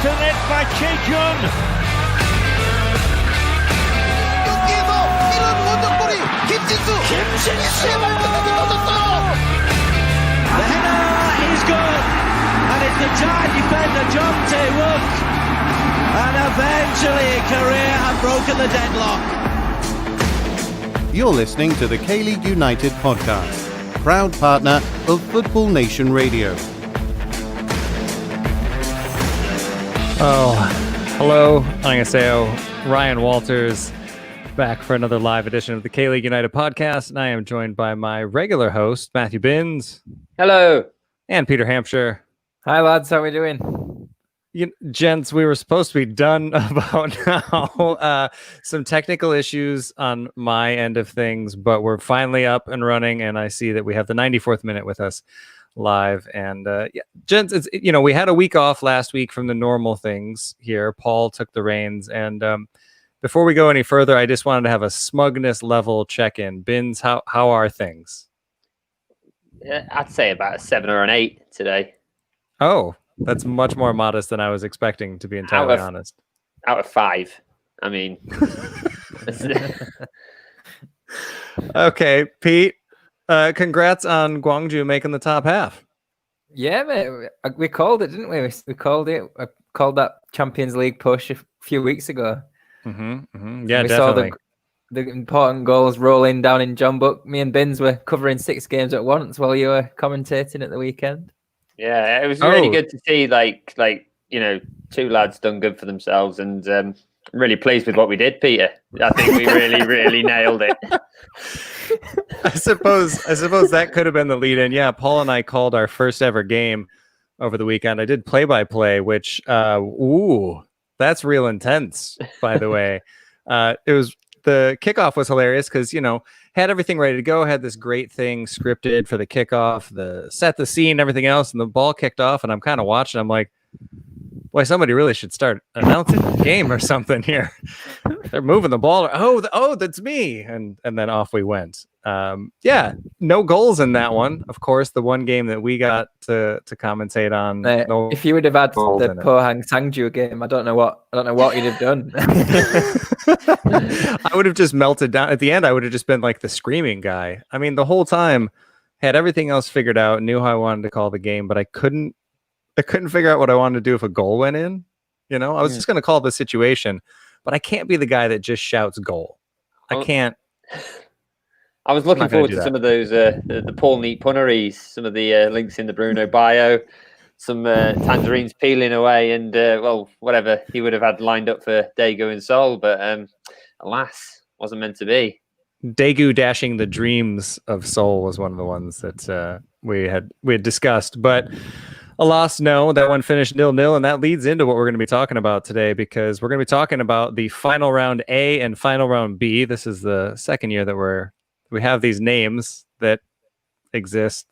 to the net by Incheon. 경기에서 이런 원정골이 김진수의 발끝까지 터졌어요. The header is good, and it's the giant defender John Tae-wook, and eventually Korea have broken the deadlock. You're listening to the Kaylee United podcast, proud partner of Football Nation Radio. Oh, hello, 안녕하세요. Ryan Walters back for another live edition of the Kaylee United podcast, and I am joined by my regular host, Matthew Binns. Hello. And Peter Hampshire. Hi, lads. How are we doing? Gents, we were supposed to be done about now. Some technical issues on my end of things, but we're finally up and running, and I see that we have the 94th minute with us live. And gents, it's, we had a week off last week from the normal things here. Paul took the reins, and before we go any further, I just wanted to have a smugness level check-in. Binns, how are things? I'd say about a 7 or an 8 today. Oh, that's much more modest than I was expecting, to be entirely honest. Out of 5. I mean, okay, Pete. Congrats on Gwangju making the top half. Yeah, mate. We called it, didn't we? We called it. I called that Champions League push a few weeks ago. Yeah, we definitely. Saw the important goals rolling down in John Book. Me and Binns were covering 6 games at once while you were commentating at the weekend. Yeah, it was really good to see, like 2 lads done good for themselves, and I'm really pleased with what we did, Peter. I think we really nailed it. I suppose that could have been the lead in. Yeah, Paul and I called our first ever game over the weekend. I did play-by-play, which that's real intense, by the way. It was the kickoff was hilarious because, had everything ready to go, had this great thing scripted for the kickoff, the set the scene, everything else, and the ball kicked off, and I'm kind of watching. I'm like, boy, somebody really should start announcing the game or something here. They're moving the ball. Oh, that's me. And then off we went. Yeah, no goals in that one. Of course, the one game that we got to commentate on. If you would have had the Pohang Sangju game, I don't know what you'd have done. I would have just melted down. At the end, I would have just been like the screaming guy. I mean, the whole time, had everything else figured out, knew how I wanted to call the game, but I couldn't figure out what I wanted to do if a goal went in. I was just going to call the situation, but I can't be the guy that just shouts goal. I can't. I was looking forward to some of those, the Paul Neat punneries, some of the links in the Bruno bio, some tangerines peeling away, and whatever he would have had lined up for Daegu and Seoul, but alas, wasn't meant to be. Daegu dashing the dreams of Seoul was one of the ones that we had discussed, but alas, no, that one finished 0-0, and that leads into what we're going to be talking about today, because we're going to be talking about the final round A and final round B. This is the second year that we have these names that exist.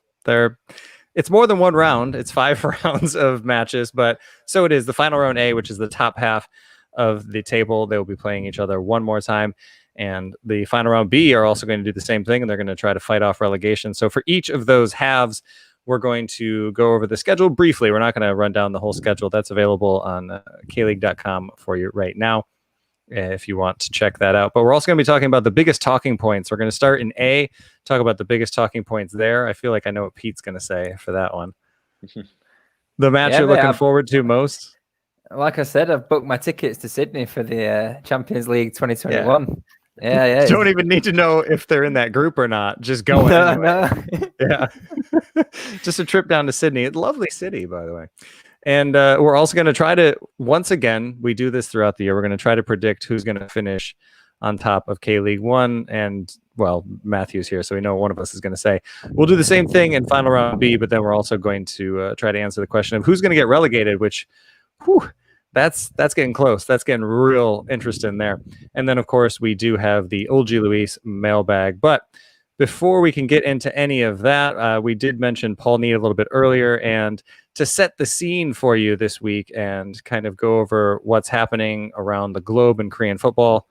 It's more than one round. It's 5 rounds of matches, but so it is the final round A, which is the top half of the table. They will be playing each other one more time. And the final round B are also going to do the same thing, and they're going to try to fight off relegation. So for each of those halves, we're going to go over the schedule briefly. We're not going to run down the whole schedule. That's available on kleague.com for you right now if you want to check that out. But we're also going to be talking about the biggest talking points. We're going to start in A, talk about the biggest talking points there. I feel like I know what Pete's going to say for that one. The match you're looking forward to most? Like I said, I've booked my tickets to Sydney for the Champions League 2021. Yeah. You don't even need to know if they're in that group or not. Just go anyway. No. Yeah. Just a trip down to Sydney. It's a lovely city, by the way. And we're also going to try to, once again, we do this throughout the year. We're going to try to predict who's going to finish on top of K-League 1. And, well, Matthew's here, so we know one of us is going to say. We'll do the same thing in final round B, but then we're also going to try to answer the question of who's going to get relegated, which, that's getting close. That's getting real interesting there. And then, of course, we do have the Olgi Luis mailbag. But before we can get into any of that, we did mention Paul Neat a little bit earlier. And to set the scene for you this week and kind of go over what's happening around the globe in Korean football,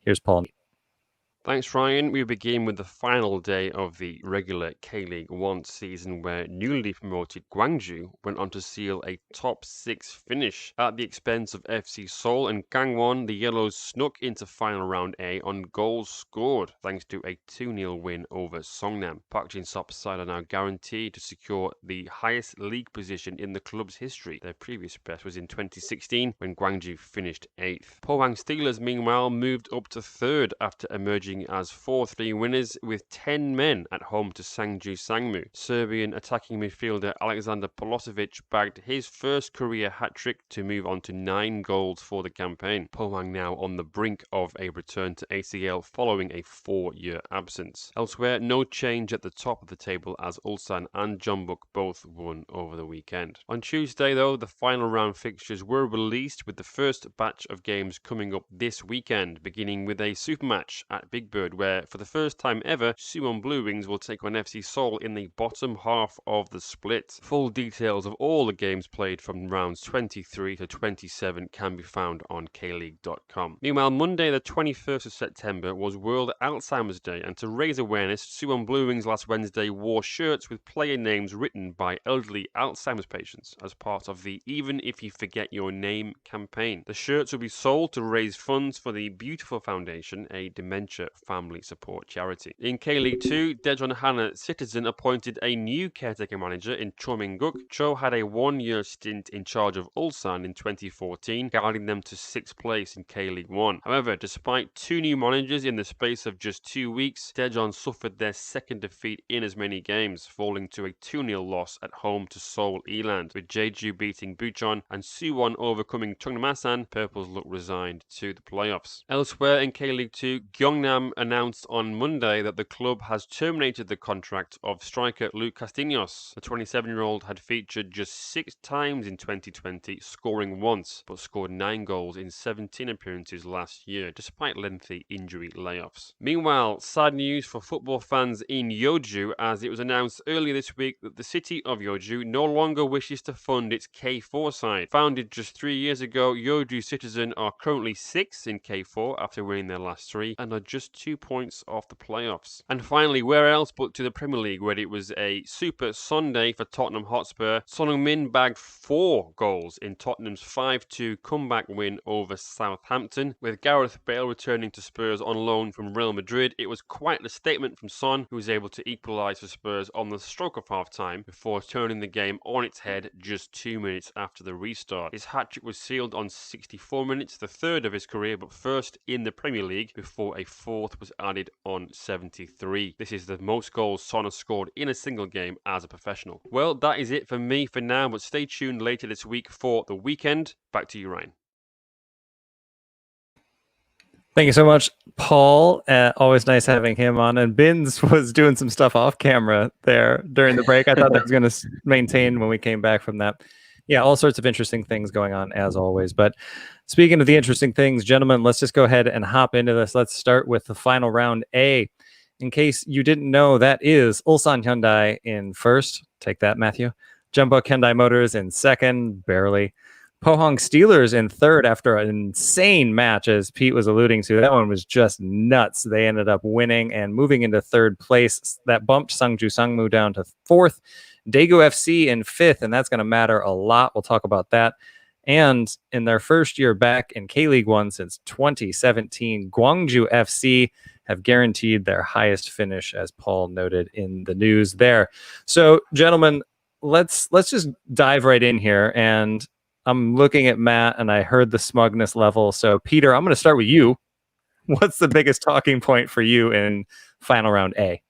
here's Paul Neat. Thanks, Ryan. We begin with the final day of the regular K-League 1 season where newly promoted Gwangju went on to seal a top 6 finish. At the expense of FC Seoul and Gangwon, the Yellows snuck into final round A on goals scored thanks to a 2-0 win over Songnam. Park Jin-sop's side are now guaranteed to secure the highest league position in the club's history. Their previous best was in 2016 when Gwangju finished 8th. Pohang Steelers, meanwhile, moved up to 3rd after emerging as 4-3 winners with 10 men at home to Sangju Sangmu. Serbian attacking midfielder Alexander Polosevic bagged his first career hat-trick to move on to 9 goals for the campaign. Pohang now on the brink of a return to ACL following a 4-year absence. Elsewhere, no change at the top of the table as Ulsan and Jeonbuk both won over the weekend. On Tuesday, though, the final round fixtures were released with the first batch of games coming up this weekend, beginning with a super match at Big Bird, where for the first time ever, Suwon Blue Wings will take on FC Seoul in the bottom half of the split. Full details of all the games played from rounds 23 to 27 can be found on kleague.com. Meanwhile, Monday the 21st of September was World Alzheimer's Day, and to raise awareness, Suwon Blue Wings last Wednesday wore shirts with player names written by elderly Alzheimer's patients as part of the Even If You Forget Your Name campaign. The shirts will be sold to raise funds for the Beautiful Foundation, a dementia family support charity. In K-League 2, Daejeon Hana Citizen appointed a new caretaker manager in Cho Min-guk. Cho had a 1-year stint in charge of Ulsan in 2014, guiding them to 6th place in K-League 1. However, despite 2 new managers in the space of just 2 weeks, Daejeon suffered their second defeat in as many games, falling to a 2-0 loss at home to Seoul Eland. With Jeju beating Bucheon and Suwon overcoming Cheongnaam, Purples look resigned to the playoffs. Elsewhere in K-League 2, Gyeongnam announced on Monday that the club has terminated the contract of striker Luke Castaños. The 27-year-old had featured just 6 times in 2020, scoring once, but scored 9 goals in 17 appearances last year, despite lengthy injury layoffs. Meanwhile, sad news for football fans in Yeoju, as it was announced earlier this week that the city of Yeoju no longer wishes to fund its K4 side. Founded just 3 years ago, Yeoju Citizen are currently 6th in K4 after winning their last 3 and are just 2 points off the playoffs. And finally, where else but to the Premier League, where it was a super Sunday for Tottenham Hotspur. Son Heung-min bagged 4 goals in Tottenham's 5-2 comeback win over Southampton. With Gareth Bale returning to Spurs on loan from Real Madrid, it was quite the statement from Son, who was able to equalise for Spurs on the stroke of half-time before turning the game on its head just 2 minutes after the restart. His hat-trick was sealed on 64 minutes, the 3rd of his career, but first in the Premier League, before a 4th was added on 73. This is the most goals Son has scored in a single game as a professional. Well, that is it for me for now, but stay tuned later this week for the weekend. Back to you, Ryan. Thank you so much, Paul. Always nice having him on. And Bins was doing some stuff off camera there during the break. I thought that was going to maintain when we came back from that. Yeah, all sorts of interesting things going on as always. But speaking of the interesting things, gentlemen, let's just go ahead and hop into this. Let's start with the final round A. In case you didn't know, that is Ulsan Hyundai in first. Take that, Matthew. Jeonbuk Hyundai Motors in second, barely. Pohang Steelers in third after an insane match, as Pete was alluding to. That one was just nuts. They ended up winning and moving into third place. That bumped Sangju Sangmu down to fourth. Daegu FC in fifth, and that's going to matter a lot. We'll talk about that. And in their first year back in K-League 1 since 2017, Gwangju FC have guaranteed their highest finish, as Paul noted in the news there. So, gentlemen, let's just dive right in here. And I'm looking at Matt, and I heard the smugness level. So, Peter, I'm going to start with you. What's the biggest talking point for you in final round A?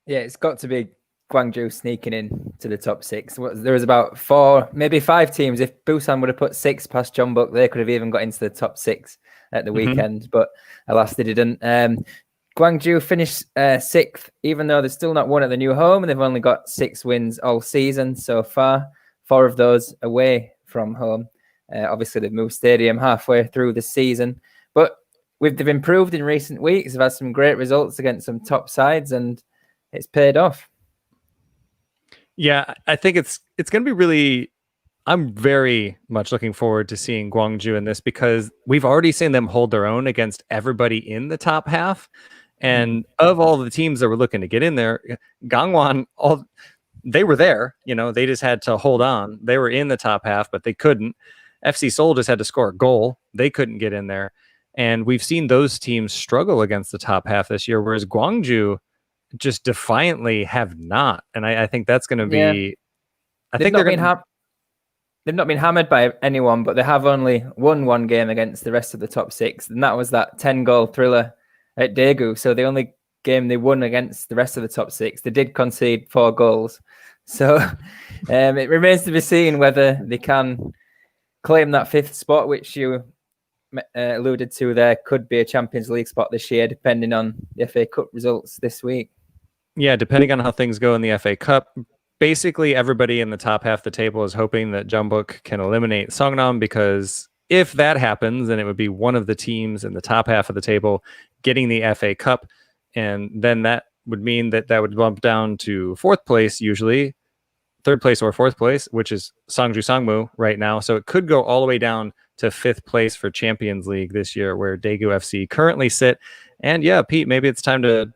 Yeah, it's got to be Gwangju sneaking in to the top 6. There was about 4, maybe 5 teams. If Busan would have put 6 past Jeonbuk, they could have even got into the top 6 at the weekend. But alas, they didn't. Gwangju finished 6th, even though they're still not won at the new home, and they've only got 6 wins all season so far. 4 of those away from home. Obviously, they've moved stadium halfway through the season. But they've improved in recent weeks. They've had some great results against some top sides, and it's paid off. Yeah, I think it's going to be really. I'm very much looking forward to seeing Gwangju in this, because we've already seen them hold their own against everybody in the top half. And of all the teams that were looking to get in there, Gangwon, they were there. They just had to hold on. They were in the top half, but they couldn't. FC Seoul just had to score a goal. They couldn't get in there. And we've seen those teams struggle against the top half this year, whereas Gwangju just defiantly have not. And I think that's going to be... They've not been hammered by anyone, but they have only won one game against the rest of the top 6. And that was that 10-goal thriller at Daegu. So the only game they won against the rest of the top 6, they did concede 4 goals. So it remains to be seen whether they can claim that 5th spot, which you alluded to there, could be a Champions League spot this year, depending on the FA Cup results this week. Yeah, depending on how things go in the FA Cup. Basically, everybody in the top half of the table is hoping that Jeonbuk can eliminate Songnam, because if that happens, then it would be one of the teams in the top half of the table getting the FA Cup. And then that would mean that would bump down to 4th place, usually 3rd place or 4th place, which is Sangju Sangmu right now. So it could go all the way down to 5th place for Champions League this year, where Daegu FC currently sit. And yeah, Pete, maybe it's time to,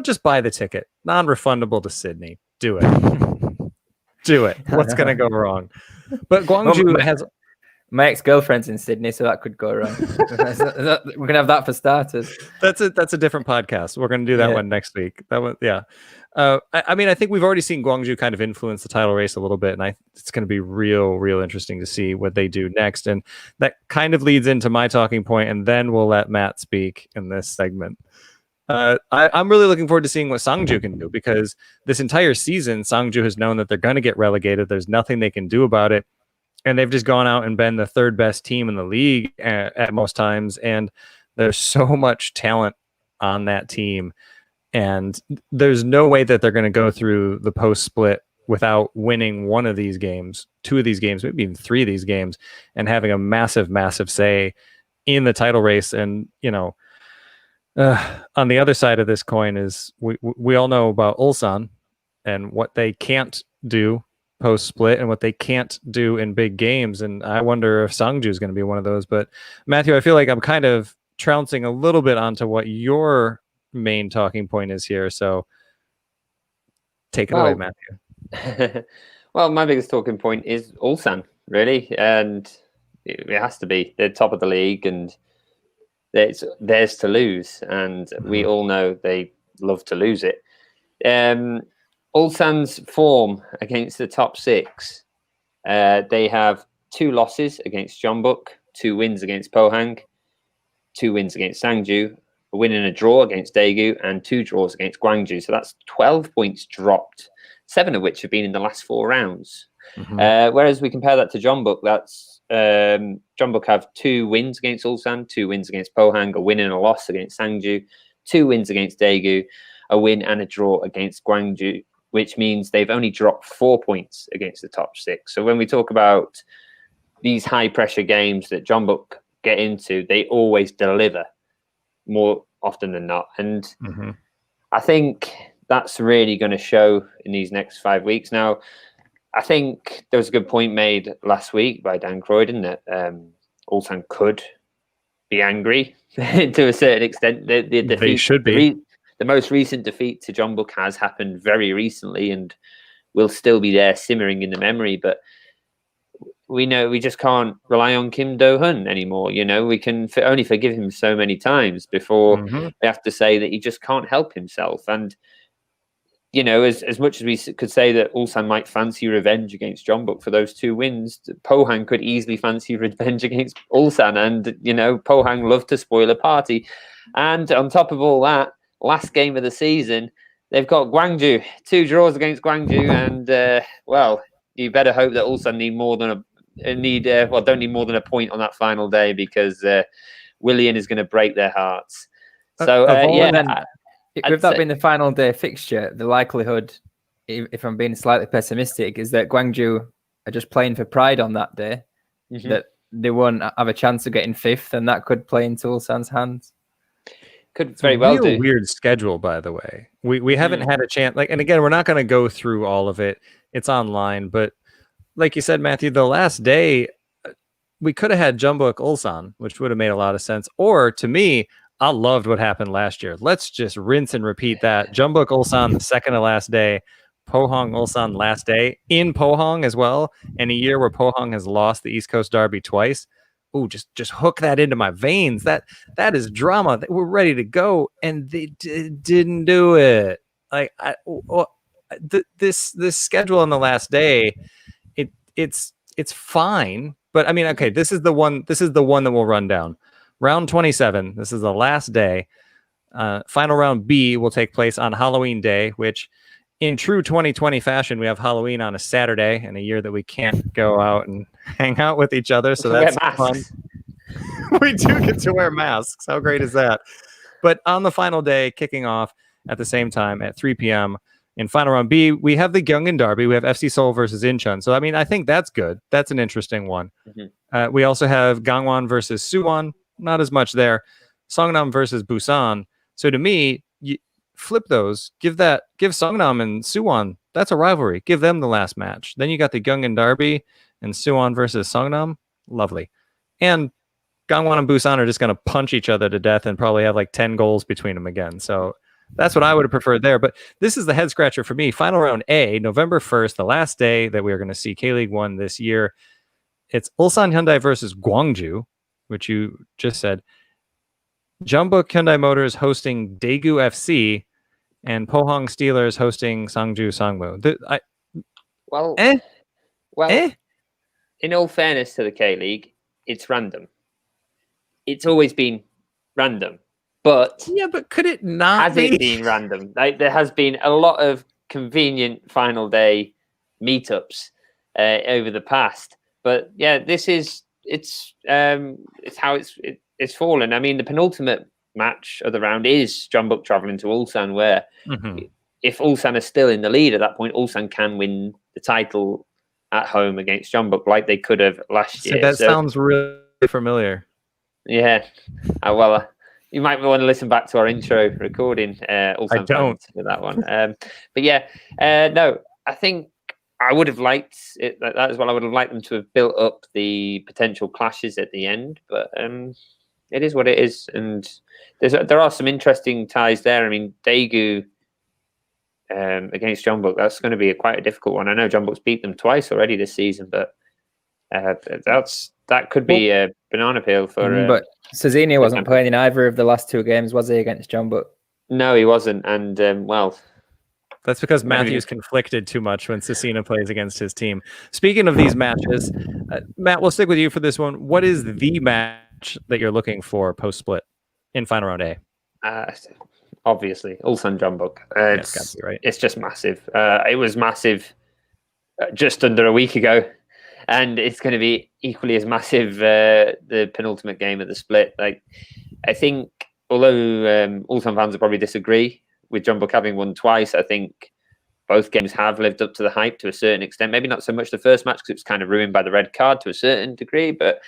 just buy the ticket. Non-refundable to Sydney. Do it. Do it. What's going to go wrong? But Gwangju has... My ex-girlfriend's in Sydney, so that could go wrong. We're gonna have that for starters. That's a different podcast. We're gonna do that one next week. That one, yeah. I think we've already seen Gwangju kind of influence the title race a little bit, and it's going to be real interesting to see what they do next. And that kind of leads into my talking point, and then we'll let Matt speak in this segment. I'm really looking forward to seeing what Sangju can do, because this entire season, Sangju has known that they're going to get relegated. There's nothing they can do about it. And they've just gone out and been the 3rd best team in the league at most times. And there's so much talent on that team. And there's no way that they're going to go through the post-split without winning one of these games, 2 of these games, maybe even 3 of these games, and having a massive say in the title race. And, on the other side of this coin is we all know about Ulsan and what they can't do post-split and what they can't do in big games. And I wonder if Sangju is going to be one of those. But Matthew, I feel like I'm kind of trouncing a little bit onto what your main talking point is here. So take it away, Matthew. Well, my biggest talking point is Ulsan, really. And it has to be. They're top of the league and it's theirs to lose. And we all know they love to lose it. Ulsan's form against the top 6, they have 2 losses against Jeonbuk, 2 wins against Pohang, 2 wins against Sangju, a win and a draw against Daegu, and 2 draws against Gwangju. So that's 12 points dropped, 7 of which have been in the last 4 rounds. Whereas we compare that to Jeonbuk, that's Jeonbuk have 2 wins against Ulsan, 2 wins against Pohang, a win and a loss against Sangju, 2 wins against Daegu, a win and a draw against Gwangju, which means they've only dropped 4 points against the top 6. So when we talk about these high-pressure games that Jeonbuk get into, they always deliver more often than not. And I think that's really going to show in these next 5 weeks. Now, I think there was a good point made last week by Dan Croydon that Ulsan could be angry to a certain extent. The defeat, they should be. The most recent defeat to Jeonbuk has happened very recently and will still be there simmering in the memory. But we know we just can't rely on Kim Do-hun anymore. We can only forgive him so many times before we have to say that he just can't help himself. And, as much as we could say that Ulsan might fancy revenge against Jeonbuk for those 2 wins, Pohang could easily fancy revenge against Ulsan. And, Pohang love to spoil a party. And on top of all that, last game of the season, they've got Gwangju, 2 draws against Gwangju, and you better hope that Ulsan don't need more than a point on that final day, because Willian is going to break their hearts. So with that being the final day fixture, the likelihood, if I'm being slightly pessimistic, is that Gwangju are just playing for pride on that day, that they won't have a chance of getting 5th, and that could play into Ulsan's hands. Could very well do. Weird schedule, by the way. We haven't had a chance. And again, we're not going to go through all of it. It's online, but like you said, Matthew, the last day we could have had Jeonbuk Ulsan, which would have made a lot of sense. Or to me, I loved what happened last year. Let's just rinse and repeat that. Jeonbuk Ulsan the second to last day, Pohang Ulsan last day in Pohang as well. And a year where Pohang has lost the East Coast Derby twice. Ooh, just hook that into my veins. That is drama. We're ready to go, and they didn't do it. Like this schedule on the last day, it's fine. But I mean, okay, this is the one that we'll run down. Round 27. This is the last day. Final round B will take place on Halloween Day, which in true 2020 fashion, we have Halloween on a Saturday in a year that we can't go out and hang out with each other. So that's fun. We do get to wear masks. How great is that? But on the final day, kicking off at the same time at 3 p.m. in final round B, we have the Gangwon Derby. We have FC Seoul versus Incheon. So, I mean, I think that's good. That's an interesting one. Mm-hmm. We also have Gangwon versus Suwon. Not as much there. Songnam versus Busan. So to me, you flip those. Give Songnam and Suwon. That's a rivalry. Give them the last match. Then you got the Gangwon Derby and Suwon versus Songnam. Lovely. And Gangwon and Busan are just going to punch each other to death and probably have like 10 goals between them again. So that's what I would have preferred there. But this is the head scratcher for me. Final round A, November 1st, the last day that we are going to see K-League 1 this year. It's Ulsan Hyundai versus Gwangju, which you just said. Jeonbuk Hyundai Motors hosting Daegu FC, and Pohang Steelers hosting Sangju Sangmu. In all fairness to the K-League, it's random. It's always been random. But could it not has it been random? Like, there has been a lot of convenient final day meetups over the past. But yeah, it's how it's fallen. I mean, the penultimate match of the round is Jeonbuk traveling to Ulsan, where if Ulsan are still in the lead at that point, Ulsan can win the title at home against Jeonbuk, like they could have last year. That sounds really familiar. Yeah. You might want to listen back to our intro recording. Ulsan I don't with that one. But yeah, no, I think I would have liked it like that as well. I would have liked them to have built up the potential clashes at the end, but it is what it is, and there are some interesting ties there. I mean, Daegu against Jeonbuk, that's going to be quite a difficult one. I know Jeonbuk's beat them twice already this season, but that could be a banana peel for. But Cezini wasn't playing in either of the last two games, was he, against Jeonbuk? No, he wasn't, and that's because Matthew's conflicted too much when Cecina plays against his team. Speaking of these matches, Matt, we'll stick with you for this one. What is the match that you're looking for post-split in final round A? Obviously, Ulsan Jeonbuk. It's just massive. It was massive just under a week ago, and it's going to be equally as massive the penultimate game of the split. Like, I think, although Ulsan fans will probably disagree with Jeonbuk having won twice, I think both games have lived up to the hype to a certain extent. Maybe not so much the first match because it was kind of ruined by the red card to a certain degree, but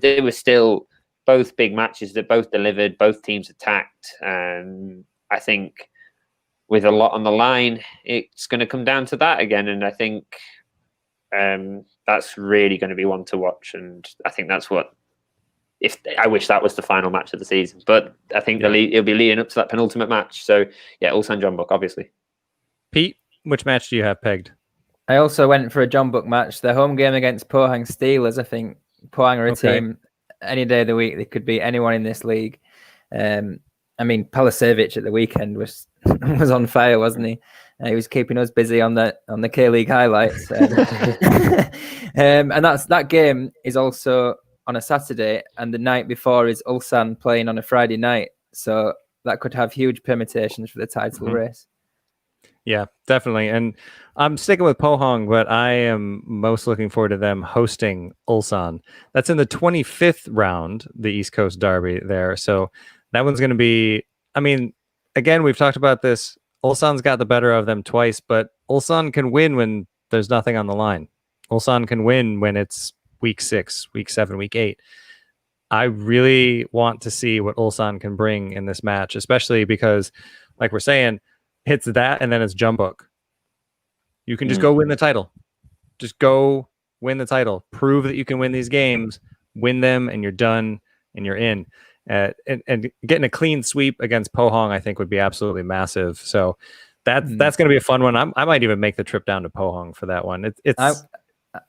it was still both big matches that both delivered, both teams attacked. And I think with a lot on the line, it's going to come down to that again. And I think that's really going to be one to watch. And I think that's what, I wish that was the final match of the season, but I think it'll be leading up to that penultimate match. So yeah, Ulsan Jeonbuk, obviously. Pete, which match do you have pegged? I also went for a Jeonbuk match. The home game against Pohang Steelers. I think Pohang are a team any day of the week. They could beat anyone in this league. I mean, Palasevic at the weekend was on fire, wasn't he? He was keeping us busy on the K-League highlights. And that game is also on a Saturday, and the night before is Ulsan playing on a Friday night. So that could have huge permutations for the title race. Yeah, definitely. And I'm sticking with Pohang, but I am most looking forward to them hosting Ulsan. That's in the 25th round, the East Coast Derby there. So that one's going to be, I mean, again, we've talked about this. Ulsan's got the better of them twice, but Ulsan can win when there's nothing on the line. Ulsan can win when it's week 6, week 7, week 8. I really want to see what Ulsan can bring in this match, especially because, like we're saying, it's that and then it's Jeonbuk. You can just go win the title. Just go win the title. Prove that you can win these games, win them, and you're done and you're in. And getting a clean sweep against Pohang, I think, would be absolutely massive. So that's going to be a fun one. I might even make the trip down to Pohang for that one.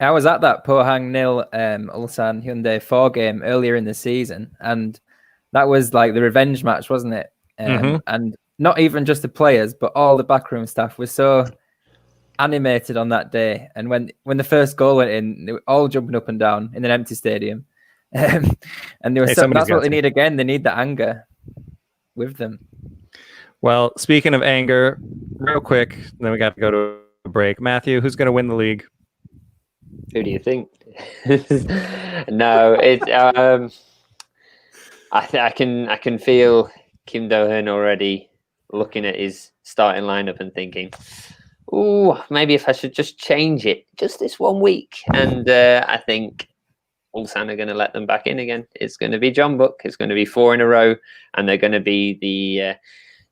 I was at that Pohang 0 Ulsan Hyundai 4 game earlier in the season, and that was like the revenge match, wasn't it? And not even just the players, but all the backroom staff was so animated on that day. And when the first goal went in, they were all jumping up and down in an empty stadium. And they were that's what they need again. They need the anger with them. Well, speaking of anger, real quick, then we got to go to a break. Matthew, who's going to win the league? Who do you think? No, I can feel Kim Do-hyun already looking at his starting lineup and thinking, "Ooh, maybe if I should just change it just this 1 week." And I think Ulsan are going to let them back in again. It's going to be Jeonbuk. It's going to be 4 in a row, and they're going to be they're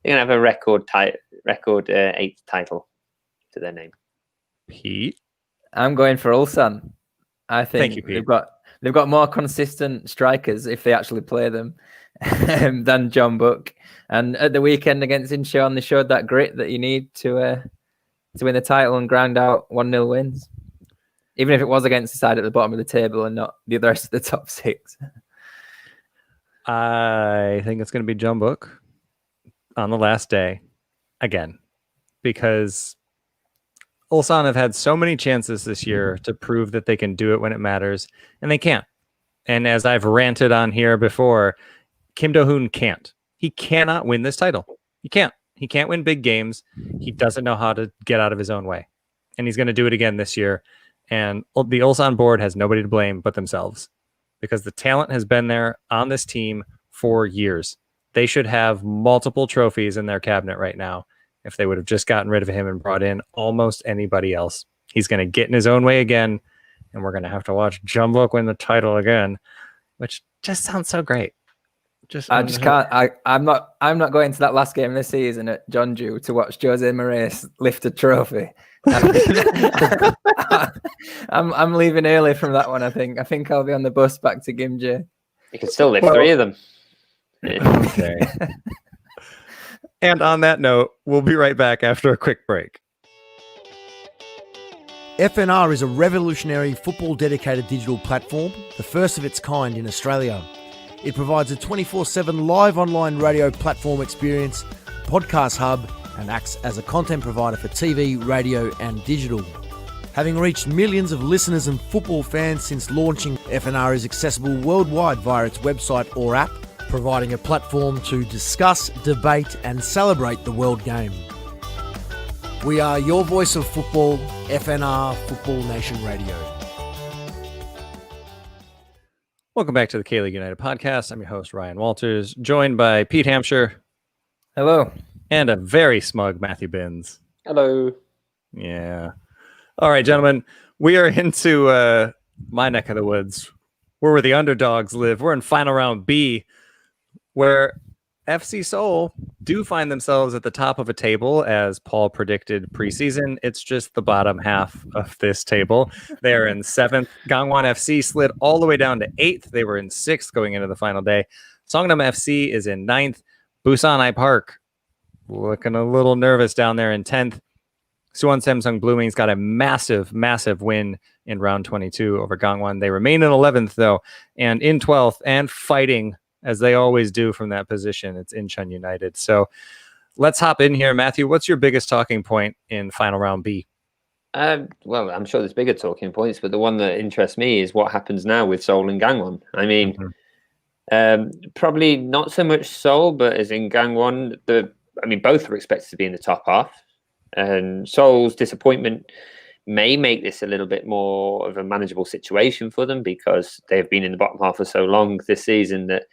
going to have a record 8th title to their name. Pete, I'm going for Ulsan. I think Thank you, Pete. they've got more consistent strikers if they actually play them than Jeonbuk. And at the weekend against Incheon, they showed that grit that you need to win the title and grind out 1-0 wins. Even if it was against the side at the bottom of the table and not the rest of the top 6. I think it's going to be Jeonbuk on the last day again, because Ulsan have had so many chances this year to prove that they can do it when it matters, and they can't. And as I've ranted on here before, Kim Do-hyun can't. He cannot win this title. He can't. He can't win big games. He doesn't know how to get out of his own way. And he's going to do it again this year. And the Ulsan board has nobody to blame but themselves, because the talent has been there on this team for years. They should have multiple trophies in their cabinet right now if they would have just gotten rid of him and brought in almost anybody else. He's going to get in his own way again, and we're going to have to watch Jeonbuk win the title again, which just sounds so great. I'm not going to that last game this season at Jeonju to watch Jose Moraes lift a trophy. I'm leaving early from that one. I think I'll be on the bus back to Gimje. You can still lift 3 of them. Okay. And on that note, we'll be right back after a quick break. FNR is a revolutionary football-dedicated digital platform, the first of its kind in Australia. It provides a 24/7 live online radio platform experience, podcast hub, and acts as a content provider for TV, radio, and digital. Having reached millions of listeners and football fans since launching, FNR is accessible worldwide via its website or app, providing a platform to discuss, debate, and celebrate the world game. We are your voice of football, FNR Football Nation Radio. Welcome back to the Kaylee United podcast. I'm your host, Ryan Walters, joined by Pete Hampshire. Hello. And a very smug Matthew Binns. Hello. Yeah. All right, gentlemen, we are into my neck of the woods, where the underdogs live. We're in final round B, where FC Seoul do find themselves at the top of a table, as Paul predicted preseason. It's just the bottom half of this table. They are in 7th. Gangwon FC slid all the way down to 8th. They were in 6th going into the final day. Songnam FC is in 9th. Busan I Park looking a little nervous down there in 10th. Suwon Samsung Blooming's got a massive win in round 22 over Gangwon. They remain in 11th, though, and in 12th, and fighting as they always do from that position. It's Incheon United. So let's hop in here. Matthew, what's your biggest talking point in final round B? Well, I'm sure there's bigger talking points, but the one that interests me is what happens now with Seoul and Gangwon. I mean, probably not so much Seoul, but as in Gangwon, both are expected to be in the top half. And Seoul's disappointment may make this a little bit more of a manageable situation for them, because they've been in the bottom half for so long this season that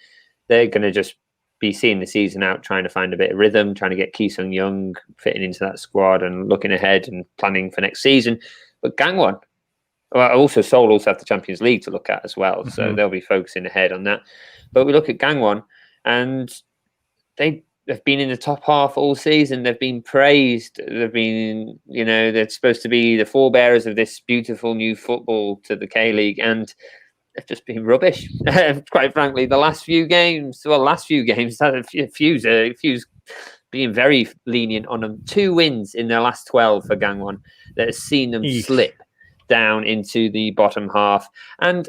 they're going to just be seeing the season out, trying to find a bit of rhythm, trying to get Ki Sung-young fitting into that squad and looking ahead and planning for next season. But Gangwon, Seoul also have the Champions League to look at as well. So they'll be focusing ahead on that. But we look at Gangwon, and they've been in the top half all season. They've been praised. They've been, they're supposed to be the forebearers of this beautiful new football to the K-League. And they've just been rubbish. Quite frankly, the last few games, had a few being very lenient on them. 2 wins in their last 12 for Gangwon that has seen them slip down into the bottom half. And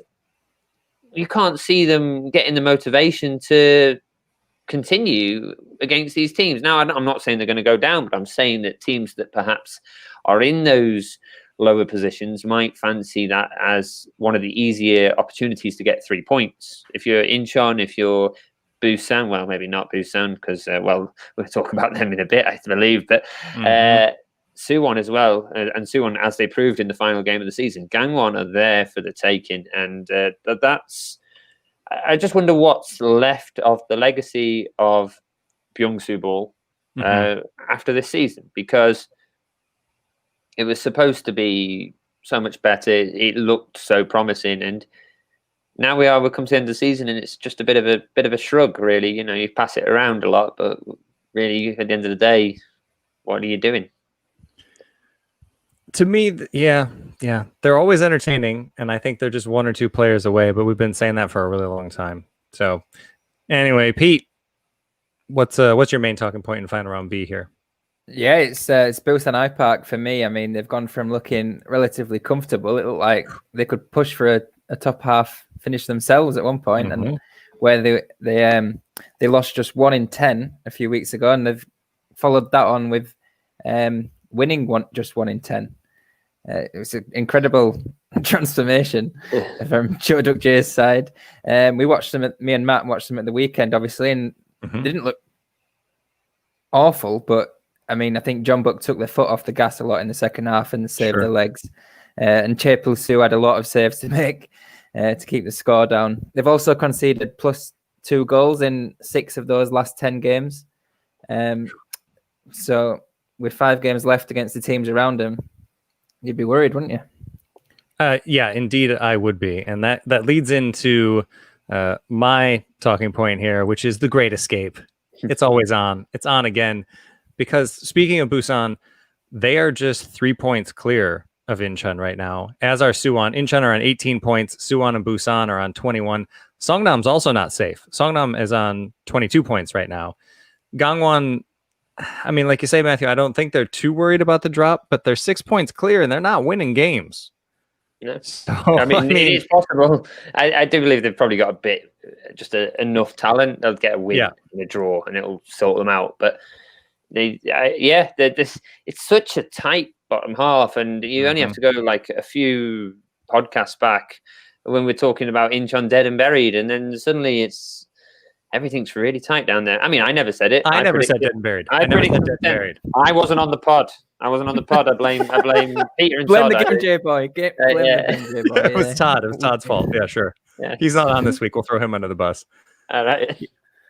you can't see them getting the motivation to continue against these teams. Now, I'm not saying they're going to go down, but I'm saying that teams that perhaps are in those lower positions might fancy that as one of the easier opportunities to get 3 points. If you're Incheon, if you're Busan, well, maybe not Busan because, we'll talk about them in a bit, I believe, but Suwon as well, and Suwon, as they proved in the final game of the season, Gangwon are there for the taking, and that's. I just wonder what's left of the legacy of Byung-soo Ball after this season, because it was supposed to be so much better. It looked so promising, and now we come to the end of the season, and it's just a bit of a shrug, really. You know, you pass it around a lot, but really, at the end of the day, what are you doing? To me, yeah, they're always entertaining, and I think they're just 1 or 2 players away. But we've been saying that for a really long time. So, anyway, Pete, what's your main talking point in final round B here? Yeah, it's Busan iPark for me. I mean, they've gone from looking relatively comfortable. It looked like they could push for a top half finish themselves at one point, and where they lost just 1 in 10 a few weeks ago, and they've followed that on with winning 1 in 10. It was an incredible transformation from Cho Duk-jae's side. We watched them. Me and Matt watched them at the weekend, obviously, and they didn't look awful, but I mean, I think John Buck took their foot off the gas a lot in the second half and saved their legs. And Chaepil Soo had a lot of saves to make to keep the score down. They've also conceded +2 goals in 6 of those last 10 games. So with 5 games left against the teams around them, you'd be worried, wouldn't you? Yeah, indeed, I would be. And that leads into my talking point here, which is the Great Escape. It's always on. It's on again. Because speaking of Busan, they are just 3 points clear of Incheon right now, as are Suwon. Incheon are on 18 points. Suwon and Busan are on 21. Songnam's also not safe. Songnam is on 22 points right now. Gangwon, I mean, like you say, Matthew, I don't think they're too worried about the drop, but they're 6 points clear and they're not winning games. Yes. So, I mean, it is possible. I do believe they've probably got a bit, just enough talent. They'll get a win and a draw, and it'll sort them out. But it's such a tight bottom half, and you only have to go like a few podcasts back when we're talking about Incheon dead and buried, and then suddenly everything's really tight down there. I mean, I never said it. I never said dead and buried. I never said dead and buried. I wasn't on the pod. I blame Peter and blame Todd. The Game boy. It was Todd. It was Todd's fault. Yeah, sure. Yeah. He's not on this week. We'll throw him under the bus.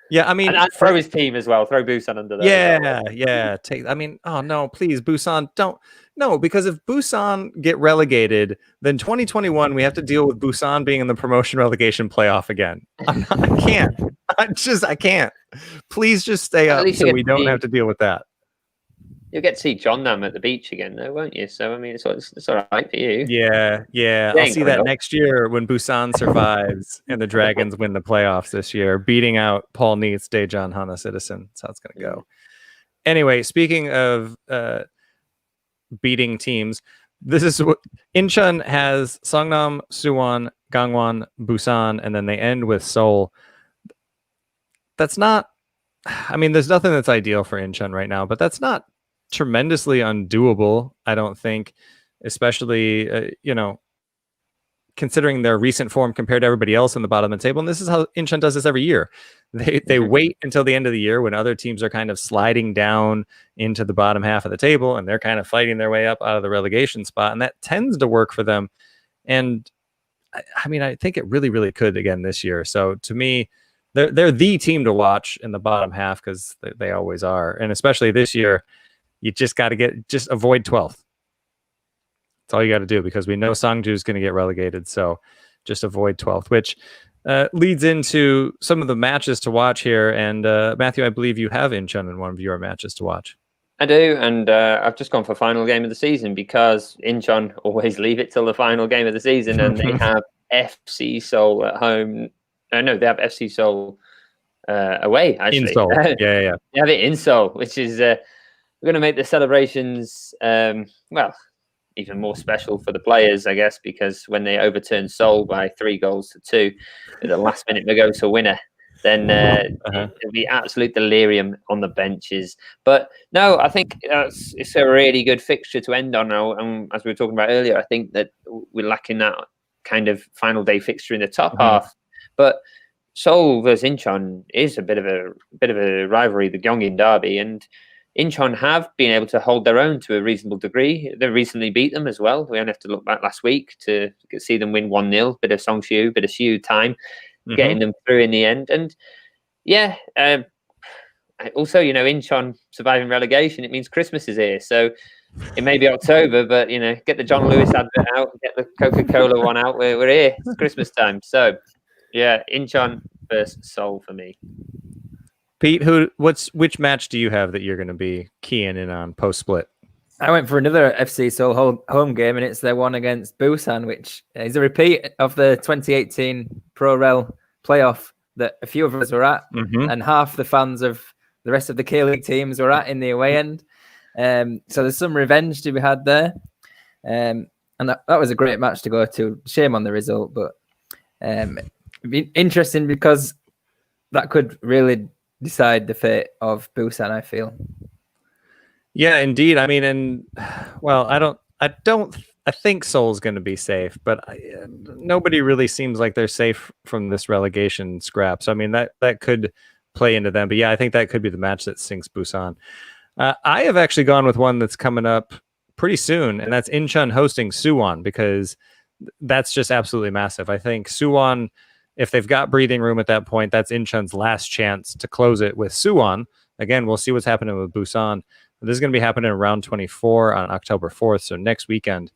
Yeah, I mean, and throw his team as well. Throw Busan under there. Yeah. Oh no, please, Busan, don't. No, because if Busan get relegated, then 2021 we have to deal with Busan being in the promotion relegation playoff again. I can't. I can't. Please just stay up so we don't have to deal with that. You'll get to see Jeonnam at the beach again, though, won't you? So I mean, it's all right for you. Yeah. I'll see that next year when Busan survives and the Dragons win the playoffs this year, beating out Paul Neitz, Daejeon, Hana Citizen. That's how it's going to go. Anyway, speaking of beating teams, this is what Incheon has: Songnam, Suwon, Gangwon, Busan, and then they end with Seoul. That's not. I mean, there's nothing that's ideal for Incheon right now, but that's not tremendously undoable, I don't think, especially considering their recent form compared to everybody else in the bottom of the table. And this is how Incheon does this every year. They wait until the end of the year when other teams are kind of sliding down into the bottom half of the table, and they're kind of fighting their way up out of the relegation spot, and that tends to work for them. And I mean, I think it really, really could again this year. So to me, they're the team to watch in the bottom half, because they always are, and especially this year. You just got to avoid 12th. That's all you got to do, because we know Sangju is going to get relegated. So just avoid 12th, which leads into some of the matches to watch here. And Matthew, I believe you have Incheon in one of your matches to watch. I do. And I've just gone for final game of the season, because Incheon always leave it till the final game of the season. And they have FC Seoul at home. No, they have FC Seoul away, actually. In Seoul. Yeah. They have it in Seoul, which is we're going to make the celebrations, even more special for the players, I guess, because when they overturn Seoul by 3-2 with a last-minute Magosa winner, then it'll be absolute delirium on the benches. But no, I think it's a really good fixture to end on. And as we were talking about earlier, I think that we're lacking that kind of final day fixture in the top half. But Seoul versus Incheon is a bit of a rivalry, the Gyeongin derby, and Incheon have been able to hold their own to a reasonable degree. They recently beat them as well. We only have to look back last week to see them win 1-0. Bit of Songsiu, bit of Siu time, getting them through in the end. And yeah, also, Incheon surviving relegation, it means Christmas is here. So it may be October, but, get the John Lewis advert out, get the Coca-Cola one out. We're here. It's Christmas time. So yeah, Incheon versus Seoul for me. Pete, which match do you have that you're going to be keying in on post-split? I went for another FC Seoul home game, and it's their one against Busan, which is a repeat of the 2018 Pro Rel playoff that a few of us were at, and half the fans of the rest of the K-League teams were at in the away end. So there's some revenge to be had there. And that was a great match to go to. Shame on the result, but it'd be interesting because that could really decide the fate of Busan, I feel. Yeah, indeed. I mean, I think Seoul's going to be safe, but nobody really seems like they're safe from this relegation scrap. So, I mean, that could play into them. But yeah, I think that could be the match that sinks Busan. I have actually gone with one that's coming up pretty soon, and that's Incheon hosting Suwon, because that's just absolutely massive. I think Suwon, if they've got breathing room at that point, that's Incheon's last chance to close it with Suwon. Again, we'll see what's happening with Busan. This is going to be happening in round 24 on October 4th, so next weekend.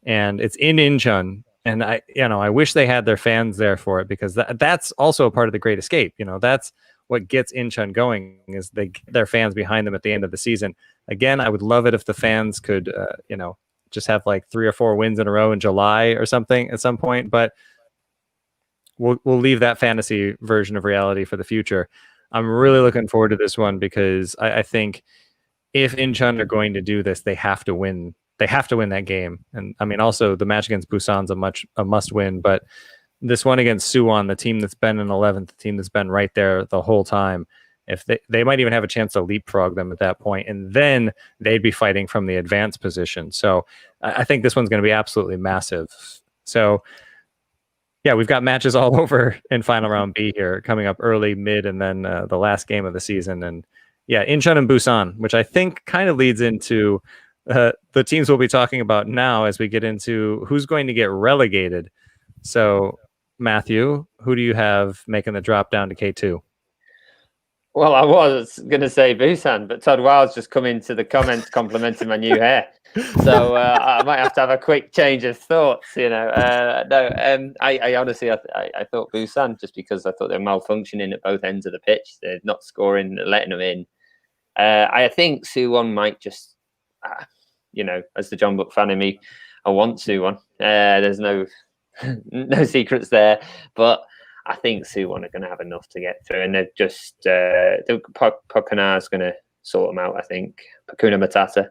And it's in Incheon. And I wish they had their fans there for it, because that's also a part of the Great Escape. That's what gets Incheon going, is their fans behind them at the end of the season. Again, I would love it if the fans could, just have like 3 or 4 wins in a row in July or something at some point. But we'll leave that fantasy version of reality for the future. I'm really looking forward to this one, because I think if Incheon are going to do this, they have to win. They have to win that game. And I mean, also the match against Busan's a must win, but this one against Suwon, the team that's been in 11th, the team that's been right there the whole time, if they might even have a chance to leapfrog them at that point, and then they'd be fighting from the advanced position. So I think this one's going to be absolutely massive. So yeah, we've got matches all over in Final Round B here, coming up early, mid, and then the last game of the season. And yeah, Incheon and Busan, which I think kind of leads into the teams we'll be talking about now as we get into who's going to get relegated. So, Matthew, who do you have making the drop down to K2? Well, I was going to say Busan, but Todd Wild's just come into the comments complimenting my new hair. So I might have to have a quick change of thoughts, I honestly, I thought Busan, just because I thought they were malfunctioning at both ends of the pitch. They're not scoring, letting them in. I think Suwon might just, as the John Book fan in me, I want Suwon. There's no secrets there, but I think Suwon are going to have enough to get through, and they're just Pokana is going to sort them out. I think Pakuna Matata,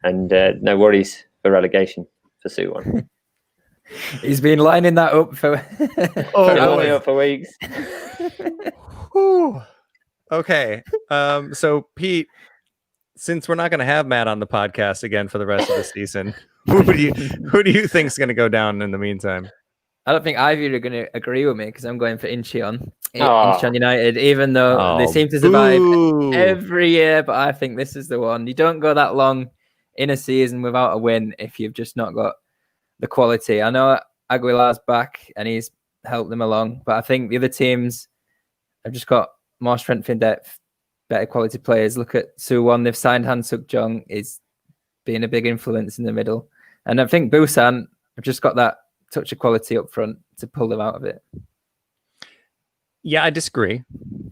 and no worries for relegation for Suwon. He's been lining that up for for weeks. Okay, so Pete, since we're not going to have Matt on the podcast again for the rest of the season, who do you think is going to go down in the meantime? I don't think either are going to agree with me, because I'm going for Incheon. Incheon United, even though they seem to survive every year, but I think this is the one. You don't go that long in a season without a win if you've just not got the quality. I know Aguilar's back and he's helped them along, but I think the other teams have just got more strength in depth, better quality players. Look at Suwon, they've signed Han Suk-jung, is being a big influence in the middle. And I think Busan have just got that touch of quality up front to pull them out of it. Yeah, I disagree,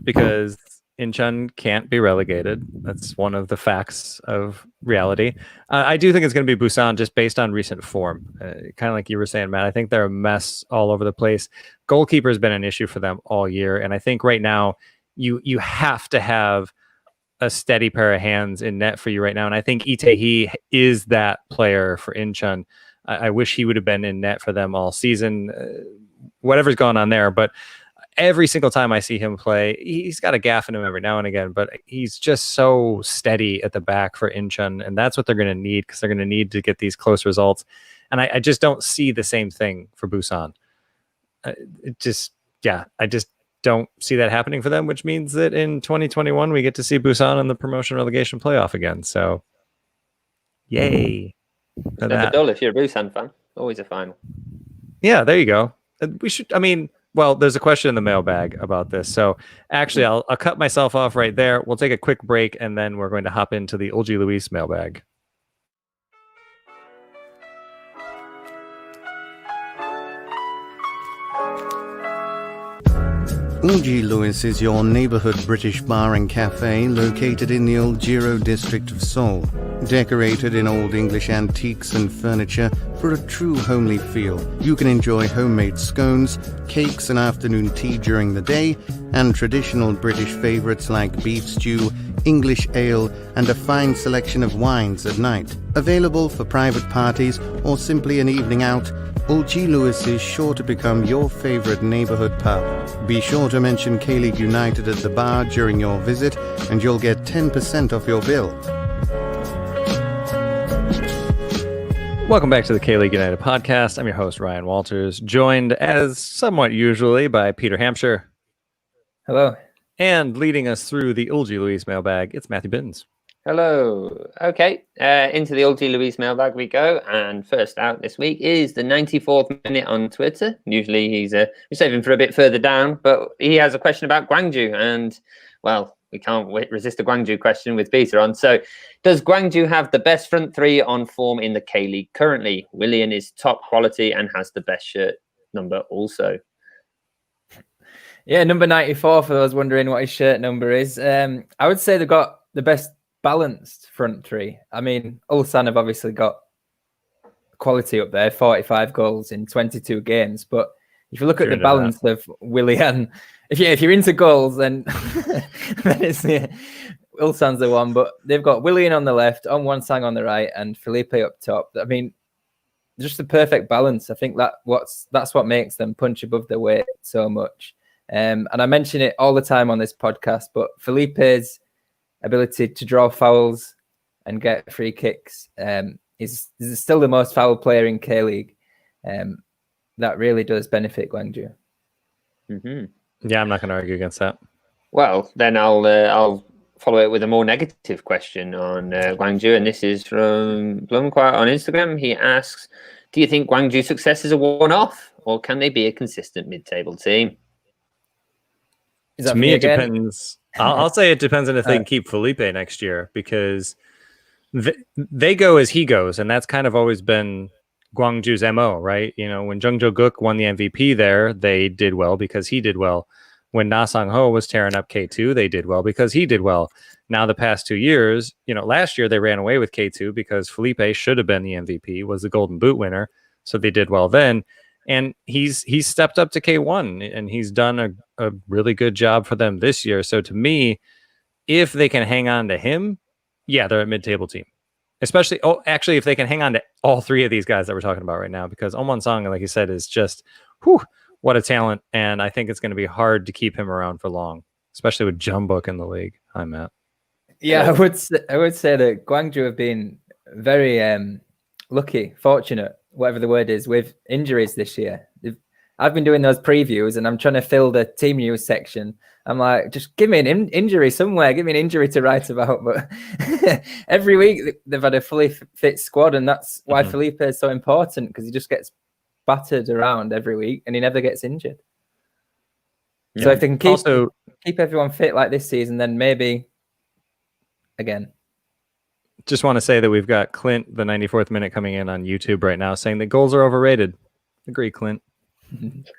because Incheon can't be relegated. That's one of the facts of reality. I do think it's going to be Busan just based on recent form. Kind of like you were saying, Matt. I think they're a mess all over the place. Goalkeeper has been an issue for them all year, and I think right now you have to have a steady pair of hands in net for you right now. And I think Itae is that player for Incheon. I wish he would have been in net for them all season. Whatever's going on there, but every single time I see him play, he's got a gaff in him every now and again, but he's just so steady at the back for Incheon, and that's what they're going to need because they're going to need to get these close results. And I just don't see the same thing for Busan. I just don't see that happening for them, which means that in 2021 we get to see Busan in the promotion relegation playoff again. So, yay! It's never dull if you're a Busan fan. Always a final. Yeah, there you go. We should. I mean. Well, there's a question in the mailbag about this. So actually, I'll cut myself off right there. We'll take a quick break, and then we're going to hop into the Ulji Luis mailbag. Ulji Luis is your neighborhood British bar and cafe located in the Old Jiro district of Seoul. Decorated in old English antiques and furniture for a true homely feel, you can enjoy homemade scones, cakes and afternoon tea during the day, and traditional British favourites like beef stew, English ale, and a fine selection of wines at night. Available for private parties or simply an evening out, Ulji Luis is sure to become your favourite neighbourhood pub. Be sure to mention Kaylee United at the bar during your visit and you'll get 10% off your bill. Welcome back to the Kaylee United podcast. I'm your host, Ryan Walters, joined as somewhat usually by Peter Hampshire. Hello. And leading us through the Ulji Luis mailbag, it's Matthew Bittens. Hello. Okay, into the Ulti Luis mailbag we go. And first out this week is the 94th minute on Twitter. Usually we save him for a bit further down, but he has a question about Gwangju. And, well, we can't resist a Gwangju question with Peter on. So, does Gwangju have the best front three on form in the K-League currently? Willian is top quality and has the best shirt number also. Yeah, number 94, for those wondering what his shirt number is. I would say they've got the best balanced front three. I mean, Ulsan have obviously got quality up there, 45 goals in 22 games. But if you look at the balance of Willian, if you're into goals, then it's Ulsan's the one. But they've got Willian on the left, Won-sang on the right, and Felipe up top. I mean, just the perfect balance. I think that's what makes them punch above their weight so much. And I mention it all the time on this podcast, but Felipe's ability to draw fouls and get free kicks is still the most foul player in K-League. That really does benefit Gwangju. Mm-hmm. Yeah, I'm not going to argue against that. Well, then I'll follow it with a more negative question on Gwangju, and this is from Blumquart on Instagram. He asks, do you think Gwangju's success is a one-off, or can they be a consistent mid-table team? To me, it depends. I'll say it depends on if they can keep Felipe next year, because they go as he goes, and that's kind of always been Gwangju's MO, right? You know, when Jung Jo-guk won the MVP there, they did well because he did well. When Na Sang-ho was tearing up K2, they did well because he did well. Now, the past 2 years, last year they ran away with K2 because Felipe should have been the MVP, was the Golden Boot winner, so they did well then. And he's stepped up to K1, and he's done a really good job for them this year. So to me, if they can hang on to him, yeah, they're a mid-table team. Especially, actually, if they can hang on to all three of these guys that we're talking about right now, because Won-sang, like you said, is just, what a talent. And I think it's going to be hard to keep him around for long, especially with Jeonbuk in the league. Hi, Matt. Yeah, I would say that Gwangju have been very lucky, fortunate, whatever the word is, with injuries this year. I've been doing those previews and I'm trying to fill the team news section. I'm like, just give me an injury somewhere. Give me an injury to write about. But every week they've had a fully fit squad, and that's why Felipe is so important, because he just gets battered around every week and he never gets injured. Yeah. So if they can keep everyone fit like this season, then maybe again. Just want to say that we've got Clint, the 94th minute, coming in on YouTube right now, saying that goals are overrated. Agree, Clint.